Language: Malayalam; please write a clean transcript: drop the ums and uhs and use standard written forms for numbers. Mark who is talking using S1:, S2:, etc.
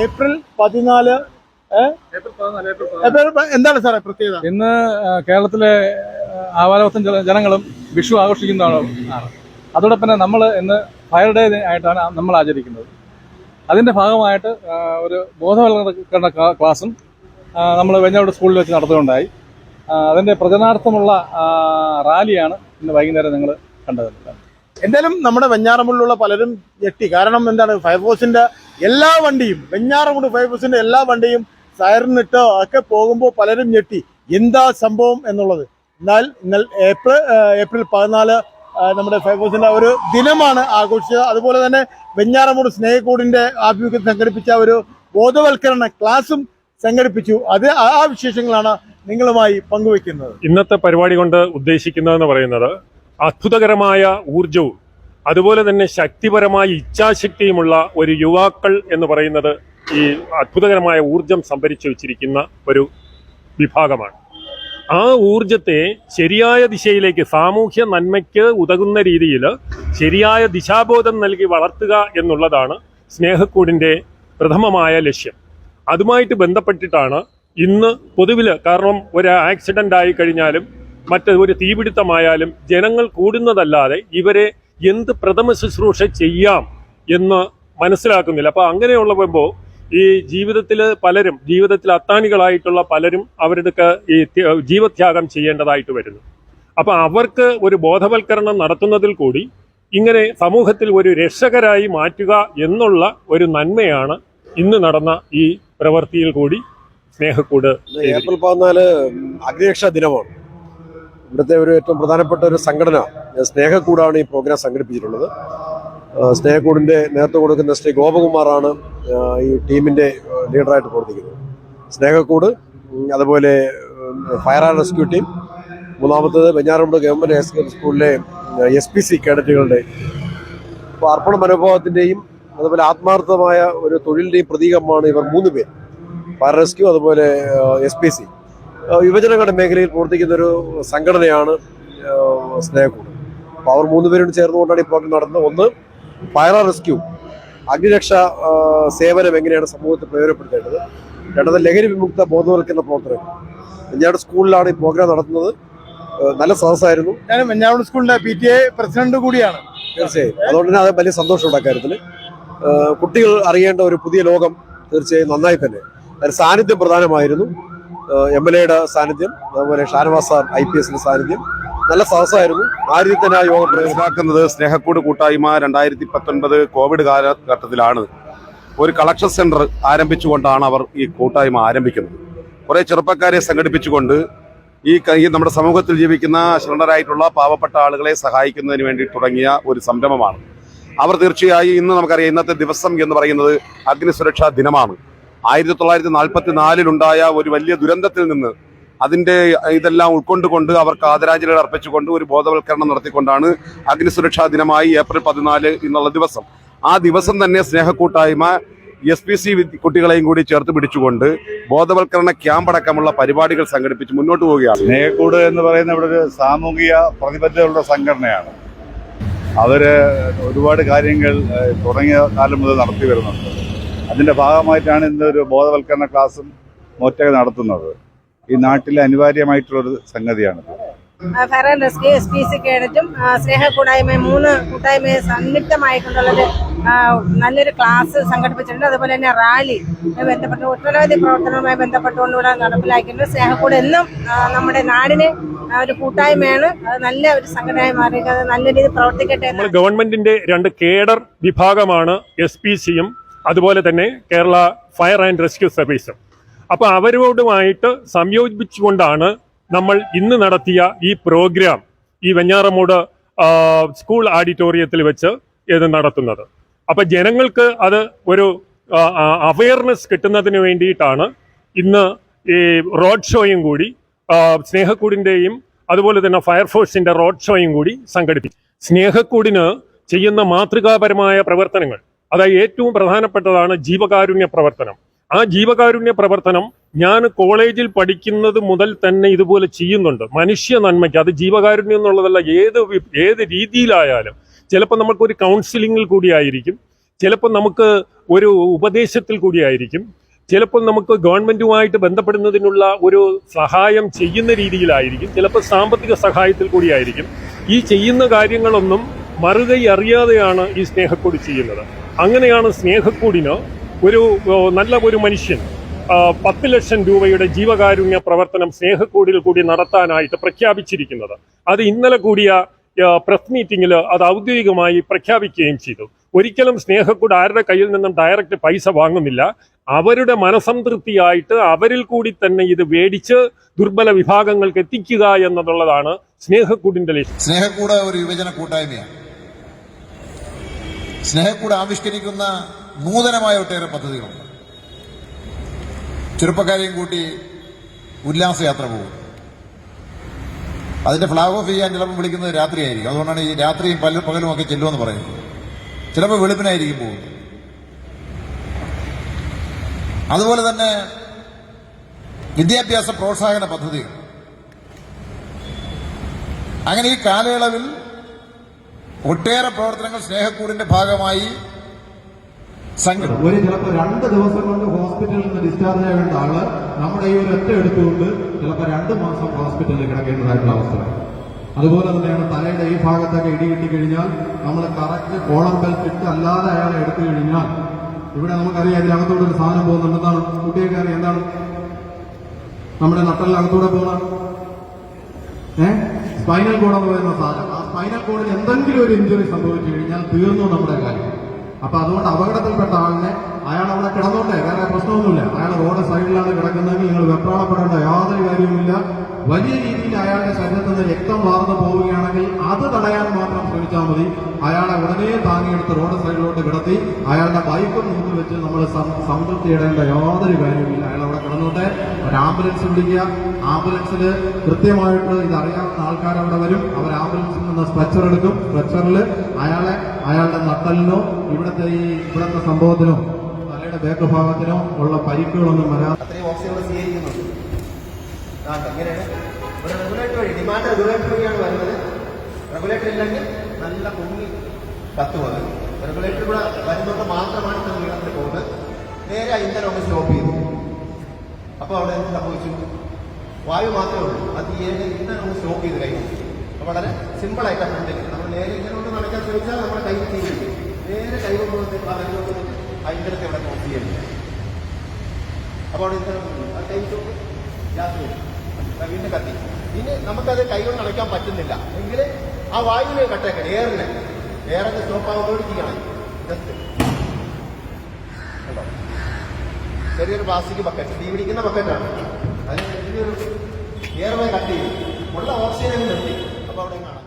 S1: ഏപ്രിൽ 14 എന്താണ് സാറേ പ്രത്യേകത?
S2: ഇന്ന് കേരളത്തിലെ ആവാലവത്തൻ ജനങ്ങളും വിഷു ആഘോഷിക്കുന്നതാണ്. അതോടൊപ്പം തന്നെ നമ്മൾ ഇന്ന് ഫയർ ഡേ ആയിട്ടാണ് നമ്മൾ ആചരിക്കുന്നത്. അതിൻ്റെ ഭാഗമായിട്ട് ഒരു ബോധവൽക്കരണ ക്ലാസ്സും നമ്മൾ വെഞ്ഞാറമൂട് സ്കൂളിൽ വെച്ച് നടത്തുകയുണ്ടായി. അതിൻ്റെ പ്രചരണാർത്ഥമുള്ള റാലിയാണ് ഇന്ന് വൈകുന്നേരം നിങ്ങൾ കണ്ടത്.
S1: എന്തായാലും നമ്മുടെ വെഞ്ഞാറമൂടിലുള്ള പലരും ഞെട്ടി. കാരണം എന്താണ്, ഫയർഫോഴ്സിന്റെ എല്ലാ വണ്ടിയും, വെഞ്ഞാറമൂട് ഫയർഫോഴ്സിന്റെ എല്ലാ വണ്ടിയും സൈറനിട്ട് ഒക്കെ പോകുമ്പോൾ പലരും ഞെട്ടി, എന്താ സംഭവം എന്നുള്ളത്. എന്നാൽ ഏപ്രിൽ 14 നമ്മുടെ ഫയർഫോഴ്സിന്റെ ഒരു ദിനമാണ് ആഘോഷിച്ചത്. അതുപോലെ തന്നെ വെഞ്ഞാറമൂട് സ്നേഹക്കൂടിന്റെ ആഭിമുഖ്യം സംഘടിപ്പിച്ച ഒരു ബോധവൽക്കരണ ക്ലാസും സംഘടിപ്പിച്ചു. അത് ആ വിശേഷങ്ങളാണ് നിങ്ങളുമായി പങ്കുവെക്കുന്നത്.
S3: ഇന്നത്തെ പരിപാടി കൊണ്ട് ഉദ്ദേശിക്കുന്നതെന്ന് പറയുന്നത് അത്ഭുതകരമായ ഊർജവും അതുപോലെ തന്നെ ശക്തിപരമായ ഇച്ഛാശക്തിയുമുള്ള ഒരു യുവാക്കൾ എന്ന് പറയുന്നത് ഈ അത്ഭുതകരമായ ഊർജം സംഭരിച്ചു വച്ചിരിക്കുന്ന ഒരു വിഭാഗമാണ്. ആ ഊർജത്തെ ശരിയായ ദിശയിലേക്ക്, സാമൂഹ്യ നന്മയ്ക്ക് ഉതകുന്ന രീതിയിൽ ശരിയായ ദിശാബോധം നൽകി വളർത്തുക എന്നുള്ളതാണ് സ്നേഹക്കൂടിൻ്റെ പ്രഥമമായ ലക്ഷ്യം. അതുമായിട്ട് ബന്ധപ്പെട്ടിട്ടാണ് ഇന്ന് പൊതുവിൽ, കാരണം ഒരു ആക്സിഡൻ്റ് ആയി കഴിഞ്ഞാലും ഒരു തീപിടുത്തമായാലും ജനങ്ങൾ കൂടുന്നതല്ലാതെ ഇവരെ എന്ത് പ്രഥമ ശുശ്രൂഷ ചെയ്യാം എന്ന് മനസ്സിലാക്കുന്നില്ല. അപ്പോൾ അങ്ങനെയുള്ളപ്പോൾ ഈ ജീവിതത്തിൽ അത്താണികളായിട്ടുള്ള പലരും അവരുടെ ഈ ജീവത്യാഗം ചെയ്യേണ്ടതായിട്ട് വരുന്നു. അപ്പോൾ അവർക്ക് ഒരു ബോധവൽക്കരണം നടത്തുന്നതിൽ കൂടി ഇങ്ങനെ സമൂഹത്തിൽ ഒരു രക്ഷകരായി മാറ്റുക എന്നുള്ള ഒരു നന്മയാണ് ഇന്ന് നടന്ന ഈ പ്രവൃത്തിയിൽ കൂടി സ്നേഹക്കൂട്.
S4: ഏപ്രിൽ 14 അഗ്നിരക്ഷാ ദിനമാണ്. ഇവിടുത്തെ ഒരു ഏറ്റവും പ്രധാനപ്പെട്ട ഒരു സംഘടന സ്നേഹക്കൂടാണ് ഈ പ്രോഗ്രാം സംഘടിപ്പിച്ചിട്ടുള്ളത്. സ്നേഹക്കൂടിൻ്റെ നേതൃത്വം കൊടുക്കുന്ന ശ്രീ ഗോപകുമാറാണ് ഈ ടീമിൻ്റെ ലീഡറായിട്ട് പ്രവർത്തിക്കുന്നത്. സ്നേഹക്കൂട്, അതുപോലെ ഫയർ ആൻഡ് റെസ്ക്യൂ ടീം, മൂന്നാമത്തത് വെഞ്ഞാറമൂട് ഗവൺമെൻറ് ഹയർ സ്കൂളിലെ SPC കേഡറ്റുകളുടെ അർപ്പണ മനോഭാവത്തിൻ്റെയും അതുപോലെ ആത്മാർത്ഥമായ ഒരു തൊഴിലിൻ്റെയും പ്രതീകമാണ് ഇവർ 3 പേർ. ഫയർ റെസ്ക്യൂ, അതുപോലെ SPC യുവജനങ്ങളുടെ മേഖലയിൽ പ്രവർത്തിക്കുന്ന ഒരു സംഘടനയാണ് സ്നേഹക്കൂട്. അപ്പോൾ അവർ 3 പേരും ചേർന്നുകൊണ്ടാണ് ഈ പ്രോഗ്രാം നടത്തുന്നത്. ഒന്ന്, ഫയർ ആൻഡ് റെസ്ക്യൂ, അഗ്നിരക്ഷാ സേവനം എങ്ങനെയാണ് സമൂഹത്തിൽ പ്രയോജനപ്പെടുത്തേണ്ടത്. രണ്ടാമത്, ലഹരി വിമുക്ത ബോധവൽക്കരണ പ്രവർത്തനം. വെഞ്ഞാറമൂട് സ്കൂളിലാണ് ഈ പ്രോഗ്രാം നടത്തുന്നത്. നല്ല സദസ്സായിരുന്നു.
S1: ഞാൻ വെഞ്ഞാറമൂട് സ്കൂളിന്റെ PTA പ്രസിഡന്റ് കൂടിയാണ്.
S4: തീർച്ചയായും അതുകൊണ്ട് തന്നെ അത് വലിയ സന്തോഷമുണ്ട് അക്കാര്യത്തിൽ. കുട്ടികൾ അറിയേണ്ട ഒരു പുതിയ ലോകം തീർച്ചയായും നന്നായി തന്നെ. അതിന് സാന്നിധ്യം പ്രധാനമായിരുന്നു. MLAയുടെ സാന്നിധ്യം, അതുപോലെ ഷാനവാസ് സാർ IPSന്റെ സാന്നിധ്യം. നല്ല സദസ്സായിരുന്നു. ആ രീതിയിൽ തന്നെ ആ യോഗം
S5: മനസ്സിലാക്കുന്നത് സ്നേഹക്കൂട് കൂട്ടായ്മ 2019 കോവിഡ് കാലഘട്ടത്തിലാണ് ഒരു കളക്ഷൻ സെന്റർ ആരംഭിച്ചുകൊണ്ടാണ് അവർ ഈ കൂട്ടായ്മ ആരംഭിക്കുന്നത്. കുറേ ചെറുപ്പക്കാരെ സംഘടിപ്പിച്ചുകൊണ്ട് ഈ നമ്മുടെ സമൂഹത്തിൽ ജീവിക്കുന്ന ശരണരായിട്ടുള്ള പാവപ്പെട്ട ആളുകളെ സഹായിക്കുന്നതിന് വേണ്ടി തുടങ്ങിയ ഒരു സംരംഭമാണ്. അവർ തീർച്ചയായും ഇന്ന് നമുക്കറിയാം, ഇന്നത്തെ ദിവസം എന്ന് പറയുന്നത് അഗ്നിസുരക്ഷാ ദിനമാണ്. 1944 ഒരു വലിയ ദുരന്തത്തിൽ നിന്ന് അതിൻ്റെ ഇതെല്ലാം ഉൾക്കൊണ്ടുകൊണ്ട് അവർക്ക് ആദരാഞ്ജലികൾ അർപ്പിച്ചുകൊണ്ട് ഒരു ബോധവൽക്കരണം നടത്തിക്കൊണ്ടാണ് അഗ്നിസുരക്ഷാ ദിനമായി ഏപ്രിൽ 14 എന്നുള്ള ദിവസം. ആ ദിവസം തന്നെ സ്നേഹക്കൂട്ടായ്മ SPC കുട്ടികളെയും കൂടി ചേർത്ത് പിടിച്ചുകൊണ്ട് ബോധവൽക്കരണ ക്യാമ്പ് അടക്കമുള്ള പരിപാടികൾ സംഘടിപ്പിച്ച് മുന്നോട്ട് പോവുകയാണ്.
S6: സ്നേഹക്കൂട് എന്ന് പറയുന്ന ഇവിടെ ഒരു സാമൂഹിക പ്രതിബദ്ധതയുള്ള സംഘടനയാണ്. അവര് ഒരുപാട് കാര്യങ്ങൾ തുടങ്ങിയ കാലം മുതൽ നടത്തി വരുന്നുണ്ട്. അതിൻ്റെ ഭാഗമായിട്ടാണ് ഇന്നൊരു ബോധവൽക്കരണ ക്ലാസ്സും മൊറ്റൊക്കെ നടത്തുന്നത്. ഈ നാട്ടിൽ അനിവാര്യമായിട്ടുള്ളൊരു സംഗതിയാണിത്.
S7: ഫയർ ആൻഡ് റെസ്ക്യൂ, SPC കേഡറ്റും സ്നേഹക്കൂടായ്മ 3 കൂട്ടായ്മയെ സംയുക്തമായിട്ടുള്ളൊരു നല്ലൊരു ക്ലാസ് സംഘടിപ്പിച്ചിട്ടുണ്ട്. അതുപോലെ തന്നെ റാലി ബന്ധപ്പെട്ട് ഒട്ടനവധി പ്രവർത്തനവുമായി ബന്ധപ്പെട്ടുകൊണ്ടുകൂടെ നടപ്പിലാക്കിയിട്ടുണ്ട്. സ്നേഹക്കൂട് എന്നും നമ്മുടെ നാടിന് ഒരു കൂട്ടായ്മയാണ്. നല്ല ഒരു സംഘടനയായി മാറി നല്ല രീതിയിൽ പ്രവർത്തിക്കട്ടെ.
S3: ഗവൺമെന്റിന്റെ 2 കേഡർ വിഭാഗമാണ് SPCയും അതുപോലെ തന്നെ കേരള ഫയർ ആൻഡ് റെസ്ക്യൂ സർവീസും. അപ്പോൾ അവരോടുമായിട്ട് സംയോജിപ്പിച്ചുകൊണ്ടാണ് നമ്മൾ ഇന്ന് നടത്തിയ ഈ പ്രോഗ്രാം ഈ വെഞ്ഞാറമൂട് സ്കൂൾ ഓഡിറ്റോറിയത്തിൽ വെച്ച് ഇത് നടത്തുന്നത്. അപ്പം ജനങ്ങൾക്ക് അത് ഒരു അവയർനെസ് കിട്ടുന്നതിന് വേണ്ടിയിട്ടാണ് ഇന്ന് ഈ റോഡ് ഷോയും കൂടി സ്നേഹക്കൂടിൻ്റെയും അതുപോലെ തന്നെ ഫയർഫോഴ്സിൻ്റെ റോഡ് ഷോയും കൂടി സംഘടിപ്പിച്ചു. സ്നേഹക്കൂടിന് ചെയ്യുന്ന മാതൃകാപരമായ പ്രവർത്തനങ്ങൾ, അതായത് ഏറ്റവും പ്രധാനപ്പെട്ടതാണ് ജീവകാരുണ്യ പ്രവർത്തനം. ആ ജീവകാരുണ്യ പ്രവർത്തനം ഞാൻ കോളേജിൽ പഠിക്കുന്നത് മുതൽ തന്നെ ഇതുപോലെ ചെയ്യുന്നുണ്ട്. മനുഷ്യ നന്മയ്ക്ക്, അത് ജീവകാരുണ്യം എന്നുള്ളതല്ല, ഏത് രീതിയിലായാലും. ചിലപ്പോൾ നമുക്കൊരു കൗൺസിലിങ്ങിൽ കൂടിയായിരിക്കും, ചിലപ്പോൾ നമുക്ക് ഒരു ഉപദേശത്തിൽ കൂടിയായിരിക്കും, ചിലപ്പോൾ നമുക്ക് ഗവൺമെന്റുമായിട്ട് ബന്ധപ്പെടുന്നതിനുള്ള ഒരു സഹായം ചെയ്യുന്ന രീതിയിലായിരിക്കും, ചിലപ്പോൾ സാമ്പത്തിക സഹായത്തിൽ കൂടിയായിരിക്കും. ഈ ചെയ്യുന്ന കാര്യങ്ങളൊന്നും മറുകൈ അറിയാതെയാണ് ഈ സ്നേഹക്കൂടി ചെയ്യുന്നത്. അങ്ങനെയാണ് സ്നേഹക്കൂടിന് നല്ല ഒരു മനുഷ്യൻ 10 ലക്ഷം രൂപയുടെ ജീവകാരുണ്യ പ്രവർത്തനം സ്നേഹക്കൂടിൽ കൂടി നടത്താനായിട്ട് പ്രഖ്യാപിച്ചിരിക്കുന്നത്. അത് ഇന്നലെ കൂടിയ പ്രസ് മീറ്റിംഗിൽ അത് ഔദ്യോഗികമായി പ്രഖ്യാപിക്കുകയും ചെയ്തു. ഒരിക്കലും സ്നേഹക്കൂട് ആരുടെ കയ്യിൽ നിന്നും ഡയറക്റ്റ് പൈസ വാങ്ങുന്നില്ല. അവരുടെ മനസംതൃപ്തിയായിട്ട് അവരിൽ കൂടി തന്നെ ഇത് മേടിച്ച് ദുർബല വിഭാഗങ്ങൾക്ക് എത്തിക്കുക എന്നുള്ളതാണ് സ്നേഹക്കൂടിന്റെ ലക്ഷ്യം.
S8: സ്നേഹക്കൂട് ഒരു യുവജന കൂട്ടായ്മയാണ്. സ്നേഹക്കൂട് ആവിഷ്കരിക്കുന്ന നൂതനമായ ഒട്ടേറെ പദ്ധതികളുണ്ട്. ചെറുപ്പക്കാരെയും കൂട്ടി ഉല്ലാസയാത്ര പോകും. അതിന്റെ ഫ്ലാഗ് ഓഫ് ചെയ്യാൻ ചിലപ്പോൾ വിളിക്കുന്നത് രാത്രിയായിരിക്കും. അതുകൊണ്ടാണ് ഈ രാത്രിയും പകലും ഒക്കെ ചെല്ലുമെന്ന് പറയുന്നത്. ചിലപ്പോൾ വെളുപ്പിനായിരിക്കും പോകുന്നത്. അതുപോലെ തന്നെ വിദ്യാഭ്യാസ പ്രോത്സാഹന പദ്ധതികൾ. അങ്ങനെ ഈ കാലയളവിൽ ഒട്ടേറെ പ്രവർത്തനങ്ങൾ സ്നേഹക്കൂടിന്റെ ഭാഗമായി
S9: ചിലപ്പോൾ 2 ദിവസം കൊണ്ട് ഹോസ്പിറ്റലിൽ നിന്ന് ഡിസ്ചാർജ് ആവേണ്ട ആള് നമ്മുടെ ഈ ഒരു ഒറ്റ എടുത്തുകൊണ്ട് ചിലപ്പോൾ 2 മാസം ഹോസ്പിറ്റലിൽ കിടക്കേണ്ടതായിട്ടുള്ള അവസ്ഥ. അതുപോലെ തന്നെയാണ് തലയുടെ ഈ ഭാഗത്തൊക്കെ ഇടി കിട്ടിക്കഴിഞ്ഞാൽ നമ്മൾ കറക്റ്റ് കോളം ബെൽറ്റ് ഇട്ട് അല്ലാതെ അയാളെ എടുത്തു കഴിഞ്ഞാൽ ഇവിടെ നമുക്കറിയാം ഇതിനകത്തോടെ ഒരു സാധനം പോകുന്നുണ്ട്. എന്താണ് കുട്ടിയൊക്കെ അറിയാം? എന്താണ് നമ്മുടെ നട്ടലിനകത്തൂടെ പോകുന്ന സ്പൈനൽ കോഡ് എന്ന് പറയുന്ന സാധനം. ആ സ്പൈനൽ കോഡിൽ എന്തെങ്കിലും ഒരു ഇഞ്ചുറി സംഭവിച്ചു കഴിഞ്ഞാൽ തീർന്നു നമ്മുടെ കാര്യം. അപ്പൊ അതുകൊണ്ട് അപകടത്തിൽപ്പെട്ട ആളിനെ അയാൾ അവിടെ കിടന്നോട്ടെ, വേറെ പ്രശ്നമൊന്നുമില്ല. അയാൾ റോഡ് സൈഡിലാണ് കിടക്കുന്നതെങ്കിൽ നിങ്ങൾ വെപ്രാളപ്പെടേണ്ട യാതൊരു കാര്യവുമില്ല. വലിയ രീതിയിൽ അയാളുടെ ശരീരത്തിൽ നിന്ന് രക്തം വാർന്നു പോവുകയാണെങ്കിൽ അത് തടയാൻ മാത്രം ശ്രമിച്ചാൽ മതി. അയാളെ ഉടനെ താങ്ങിയെടുത്ത് റോഡ് സൈഡിലോട്ട് കിടത്തി അയാളുടെ ബൈക്കും മുന്നിൽ വെച്ച് നമ്മൾ സംതൃപ്തിയിടേണ്ട യാതൊരു കാര്യവുമില്ല. അയാൾ അവിടെ കിടന്നോട്ടെ. ഒരു ആംബുലൻസ് വിളിക്കുക. ആംബുലൻസിൽ കൃത്യമായിട്ട് ഇത് അറിയാവുന്ന ആൾക്കാർ അവിടെ വരും. അവർ ആംബുലൻസിൽ നിന്ന് സ്ട്രെച്ചർ എടുക്കും. സ്ട്രെച്ചറിൽ അയാളുടെ നട്ടലിനോ ഇവിടുത്തെ സംഭവത്തിനോ തലയുടെ ബാക്ക് ഭാഗത്തിനോ ഉള്ള പരിക്കുകളൊന്നും വരാതെ
S10: അത്രയും ഓക്സിജൻ സ്വീകരിക്കുന്നുണ്ട്. എങ്ങനെയാണ് ഒരു റെഗുലേറ്റർ വഴി ഡിമാൻഡ് റെഗുലേറ്റർ വഴിയാണ് വരുന്നത്. റെഗുലേറ്റർ ഇല്ലെങ്കിൽ നല്ല പൊങ്ങി കത്തുന്നത്. റെഗുലേറ്റർ കൂടെ വരുന്നത് മാത്രമാണ് ഇത്ര നീളത്തിൽ പോകുന്നത്. നേരെ ഇന്ധനം ഒന്ന് സ്റ്റോപ്പ് ചെയ്തു. അപ്പോൾ അവിടെ എന്ത് സംഭവിച്ചു? വായു മാത്രമേ ഉള്ളൂ. അത് ഇന്ധനം ഒന്ന് സ്റ്റോപ്പ് ചെയ്ത് കഴിഞ്ഞു. വളരെ സിമ്പിളായിട്ട് ഫ്രണ്ടിൽ നമ്മൾ നേരെ ഇങ്ങനെ കൊണ്ട് നടക്കാൻ ശ്രമിച്ചാൽ നമ്മുടെ കൈ തീരും. നേരെ കൈ കൊണ്ടുവന്ന് ആ ഇന്ധനത്തെ ഇവിടെ ഓഫ് ചെയ്യുന്നു. അപ്പോൾ അവിടെ ഇന്ധനം ആ കൈ ഗ്യാസ് വീണ്ടും കത്തി. ഇനി നമുക്കത് കൈകൊണ്ട് അടയ്ക്കാൻ പറ്റുന്നില്ല എങ്കിൽ ആ വായുവിനെ കട്ടേക്കണം. എയറിനെ സ്റ്റോപ്പ് ആവുന്നോടിരിക്കണം. ജസ്റ്റ് കേട്ടോ, ചെറിയൊരു പ്ലാസ്റ്റിക് ബക്കറ്റ്, തീ പിടിക്കുന്ന ബക്കറ്റാണ്. അതിന് ചെറിയൊരു എയർവേ കട്ട് ചെയ്യും. ഉള്ള ഓക്സിജൻ നിർത്തി. അപ്പോൾ അവിടെ കാണാം.